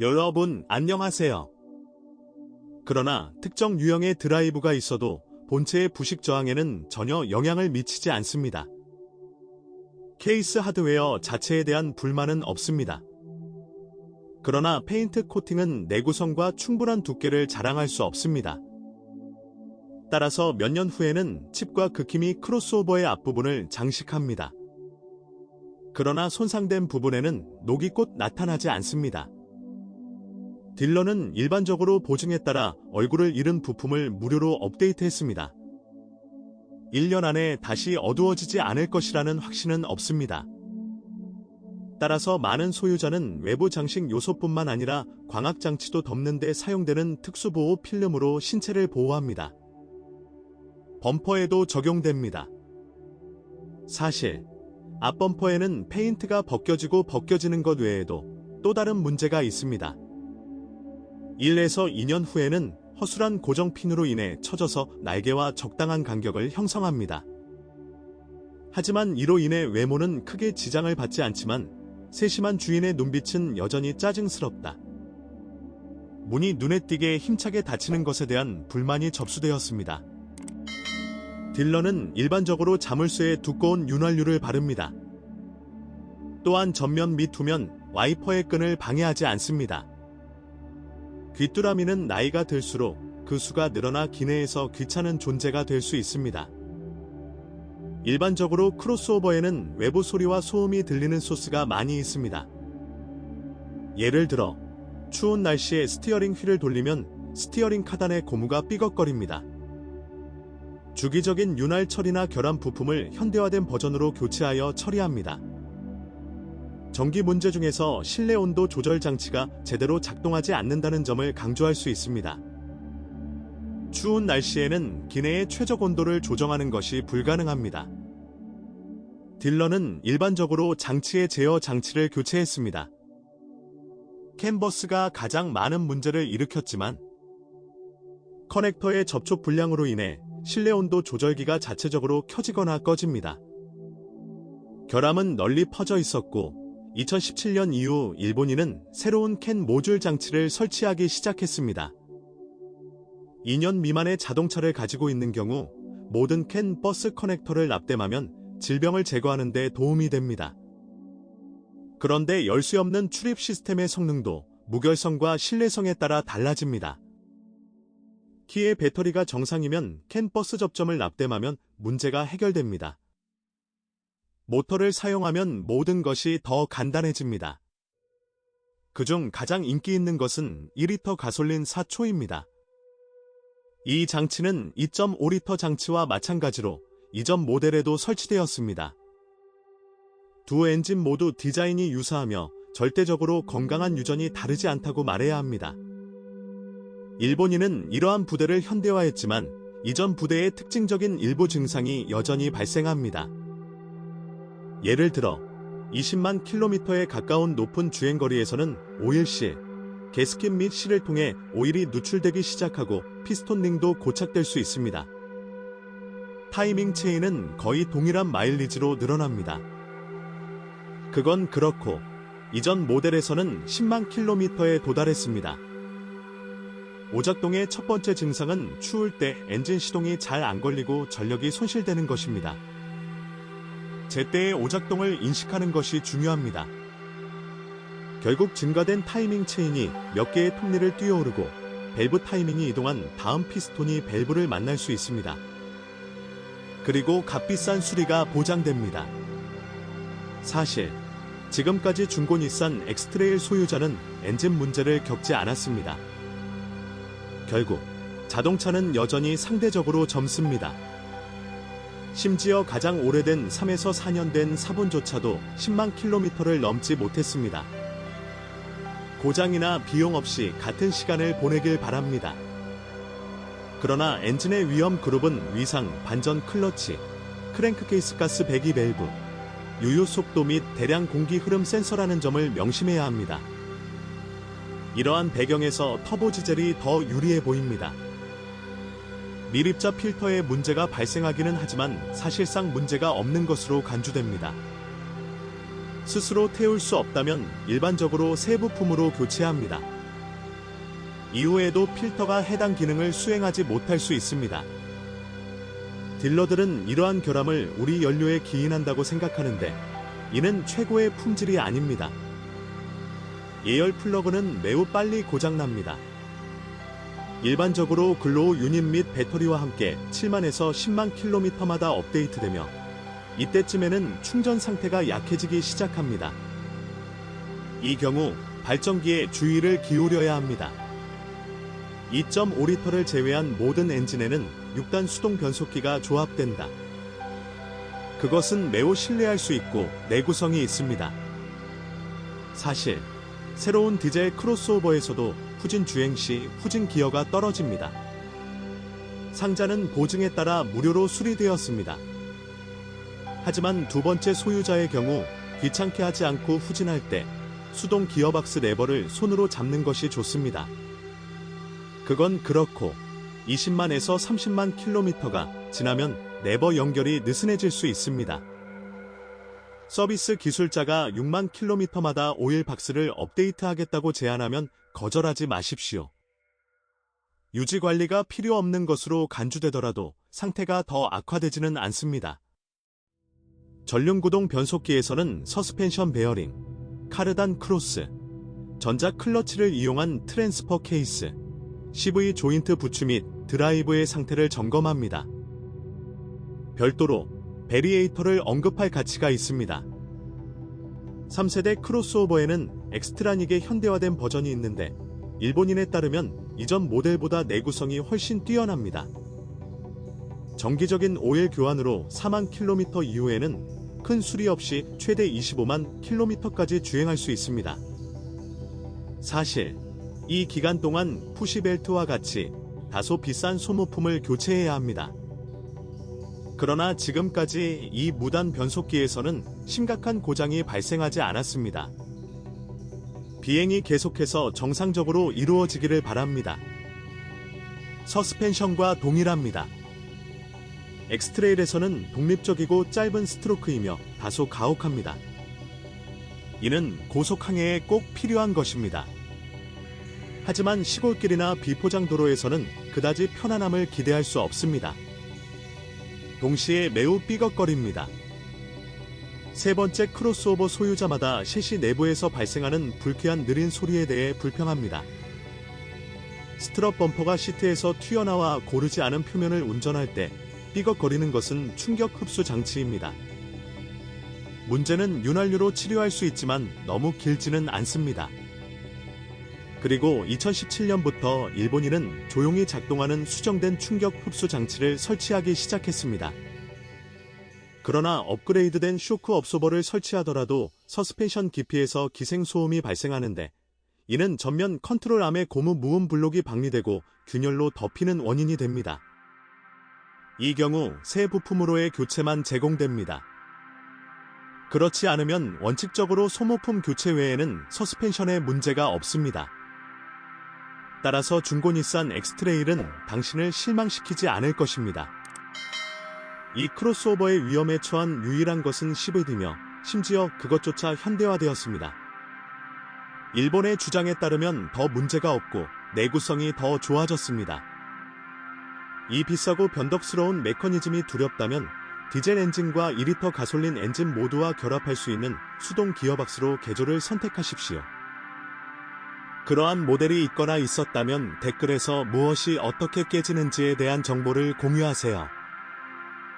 여러분 안녕하세요. 그러나 특정 유형의 드라이브가 있어도 본체의 부식 저항에는 전혀 영향을 미치지 않습니다. 케이스 하드웨어 자체에 대한 불만은 없습니다. 그러나 페인트 코팅은 내구성과 충분한 두께를 자랑할 수 없습니다. 따라서 몇 년 후에는 칩과 극힘이 크로스오버의 앞부분을 장식합니다. 그러나 손상된 부분에는 녹이 곧 나타나지 않습니다. 딜러는 일반적으로 보증에 따라 얼굴을 잃은 부품을 무료로 업데이트했습니다. 1년 안에 다시 어두워지지 않을 것이라는 확신은 없습니다. 따라서 많은 소유자는 외부 장식 요소뿐만 아니라 광학장치도 덮는 데 사용되는 특수보호 필름으로 신체를 보호합니다. 범퍼에도 적용됩니다. 사실 앞범퍼에는 페인트가 벗겨지고 벗겨지는 것 외에도 또 다른 문제가 있습니다. 1에서 2년 후에는 허술한 고정핀으로 인해 처져서 날개와 적당한 간격을 형성합니다. 하지만 이로 인해 외모는 크게 지장을 받지 않지만 세심한 주인의 눈빛은 여전히 짜증스럽다. 문이 눈에 띄게 힘차게 닫히는 것에 대한 불만이 접수되었습니다. 딜러는 일반적으로 자물쇠에 두꺼운 윤활유를 바릅니다. 또한 전면 및 후면 와이퍼의 끈을 방해하지 않습니다. 귀뚜라미는 나이가 들수록 그 수가 늘어나 기내에서 귀찮은 존재가 될 수 있습니다. 일반적으로 크로스오버에는 외부 소리와 소음이 들리는 소스가 많이 있습니다. 예를 들어 추운 날씨에 스티어링 휠을 돌리면 스티어링 카단의 고무가 삐걱거립니다. 주기적인 윤활 처리나 결함 부품을 현대화된 버전으로 교체하여 처리합니다. 전기 문제 중에서 실내 온도 조절 장치가 제대로 작동하지 않는다는 점을 강조할 수 있습니다. 추운 날씨에는 기내의 최적 온도를 조정하는 것이 불가능합니다. 딜러는 일반적으로 장치의 제어 장치를 교체했습니다. 캔버스가 가장 많은 문제를 일으켰지만 커넥터의 접촉 불량으로 인해 실내 온도 조절기가 자체적으로 켜지거나 꺼집니다. 결함은 널리 퍼져 있었고 2017년 이후 일본인은 새로운 캔 모듈 장치를 설치하기 시작했습니다. 2년 미만의 자동차를 가지고 있는 경우 모든 캔 버스 커넥터를 납땜하면 질병을 제거하는 데 도움이 됩니다. 그런데 열 수 없는 출입 시스템의 성능도 무결성과 신뢰성에 따라 달라집니다. 키의 배터리가 정상이면 캔 버스 접점을 납땜하면 문제가 해결됩니다. 모터를 사용하면 모든 것이 더 간단해집니다. 그중 가장 인기 있는 것은 2리터 가솔린 4초입니다. 이 장치는 2.5리터 장치와 마찬가지로 이전 모델에도 설치되었습니다. 두 엔진 모두 디자인이 유사하며 절대적으로 건강한 유전이 다르지 않다고 말해야 합니다. 일본인은 이러한 부대를 현대화했지만 이전 부대의 특징적인 일부 증상이 여전히 발생합니다. 예를 들어 20만 킬로미터에 가까운 높은 주행거리에서는 오일실, 게스킷 및 실을 통해 오일이 누출되기 시작하고 피스톤링도 고착될 수 있습니다. 타이밍 체인은 거의 동일한 마일리지로 늘어납니다. 그건 그렇고 이전 모델에서는 10만 킬로미터에 도달했습니다. 오작동의 첫 번째 증상은 추울 때 엔진 시동이 잘 안 걸리고 전력이 손실되는 것입니다. 제때의 오작동을 인식하는 것이 중요합니다. 결국 증가된 타이밍 체인이 몇 개의 톱니를 뛰어오르고 밸브 타이밍이 이동한 다음 피스톤이 밸브를 만날 수 있습니다. 그리고 값비싼 수리가 보장됩니다. 사실 지금까지 중고 닛산 엑스트레일 소유자는 엔진 문제를 겪지 않았습니다. 결국 자동차는 여전히 상대적으로 젊습니다. 심지어 가장 오래된 3에서 4년 된 사본조차도 10만 킬로미터를 넘지 못했습니다. 고장이나 비용 없이 같은 시간을 보내길 바랍니다. 그러나 엔진의 위험 그룹은 위상, 반전 클러치, 크랭크 케이스 가스 배기 밸브, 유효 속도 및 대량 공기 흐름 센서라는 점을 명심해야 합니다. 이러한 배경에서 터보 디젤이 더 유리해 보입니다. 밀입자 필터에 문제가 발생하기는 하지만 사실상 문제가 없는 것으로 간주됩니다. 스스로 태울 수 없다면 일반적으로 새 부품으로 교체합니다. 이후에도 필터가 해당 기능을 수행하지 못할 수 있습니다. 딜러들은 이러한 결함을 우리 연료에 기인한다고 생각하는데 이는 최고의 품질이 아닙니다. 예열 플러그는 매우 빨리 고장납니다. 일반적으로 글로우 유닛 및 배터리와 함께 7만에서 10만 킬로미터마다 업데이트되며 이때쯤에는 충전 상태가 약해지기 시작합니다. 이 경우 발전기에 주의를 기울여야 합니다. 2.5리터를 제외한 모든 엔진에는 6단 수동 변속기가 조합된다. 그것은 매우 신뢰할 수 있고 내구성이 있습니다. 사실 새로운 디젤 크로스오버에서도 후진 주행 시 후진 기어가 떨어집니다. 상자는 보증에 따라 무료로 수리되었습니다. 하지만 두 번째 소유자의 경우 귀찮게 하지 않고 후진할 때 수동 기어박스 레버를 손으로 잡는 것이 좋습니다. 그건 그렇고 20만에서 30만 킬로미터가 지나면 레버 연결이 느슨해질 수 있습니다. 서비스 기술자가 6만 킬로미터마다 오일 박스를 업데이트하겠다고 제안하면 거절하지 마십시오. 유지 관리가 필요 없는 것으로 간주되더라도 상태가 더 악화되지는 않습니다. 전륜구동 변속기에서는 서스펜션 베어링, 카르단 크로스, 전자 클러치를 이용한 트랜스퍼 케이스, CV 조인트 부츠 및 드라이브의 상태를 점검합니다. 별도로 베리에이터를 언급할 가치가 있습니다. 3세대 크로스오버에는 엑스트라닉의 현대화된 버전이 있는데 일본인에 따르면 이전 모델보다 내구성이 훨씬 뛰어납니다. 정기적인 오일 교환으로 4만 킬로미터 이후에는 큰 수리 없이 최대 25만 킬로미터까지 주행할 수 있습니다. 사실 이 기간 동안 푸시벨트와 같이 다소 비싼 소모품을 교체해야 합니다. 그러나 지금까지 이 무단 변속기에서는 심각한 고장이 발생하지 않았습니다. 비행이 계속해서 정상적으로 이루어지기를 바랍니다. 서스펜션과 동일합니다. 엑스트레일에서는 독립적이고 짧은 스트로크이며 다소 가혹합니다. 이는 고속 항해에 꼭 필요한 것입니다. 하지만 시골길이나 비포장 도로에서는 그다지 편안함을 기대할 수 없습니다. 동시에 매우 삐걱거립니다. 세 번째 크로스오버 소유자마다 셰시 내부에서 발생하는 불쾌한 느린 소리에 대해 불평합니다. 스트럿 범퍼가 시트에서 튀어나와 고르지 않은 표면을 운전할 때 삐걱거리는 것은 충격 흡수 장치입니다. 문제는 윤활유로 치료할 수 있지만 너무 길지는 않습니다. 그리고 2017년부터 일본인은 조용히 작동하는 수정된 충격 흡수 장치를 설치하기 시작했습니다. 그러나 업그레이드된 쇼크 업소버를 설치하더라도 서스펜션 깊이에서 기생소음이 발생하는데 이는 전면 컨트롤암의 고무 무음 블록이 방리되고 균열로 덮이는 원인이 됩니다. 이 경우 새 부품으로의 교체만 제공됩니다. 그렇지 않으면 원칙적으로 소모품 교체 외에는 서스펜션에 문제가 없습니다. 따라서 중고 닛산 엑스트레일은 당신을 실망시키지 않을 것입니다. 이 크로스오버의 위험에 처한 유일한 것은 CVD며 심지어 그것조차 현대화되었습니다. 일본의 주장에 따르면 더 문제가 없고 내구성이 더 좋아졌습니다. 이 비싸고 변덕스러운 메커니즘이 두렵다면 디젤 엔진과 2리터 가솔린 엔진 모두와 결합할 수 있는 수동 기어박스로 개조를 선택하십시오. 그러한 모델이 있거나 있었다면 댓글에서 무엇이 어떻게 깨지는지에 대한 정보를 공유하세요.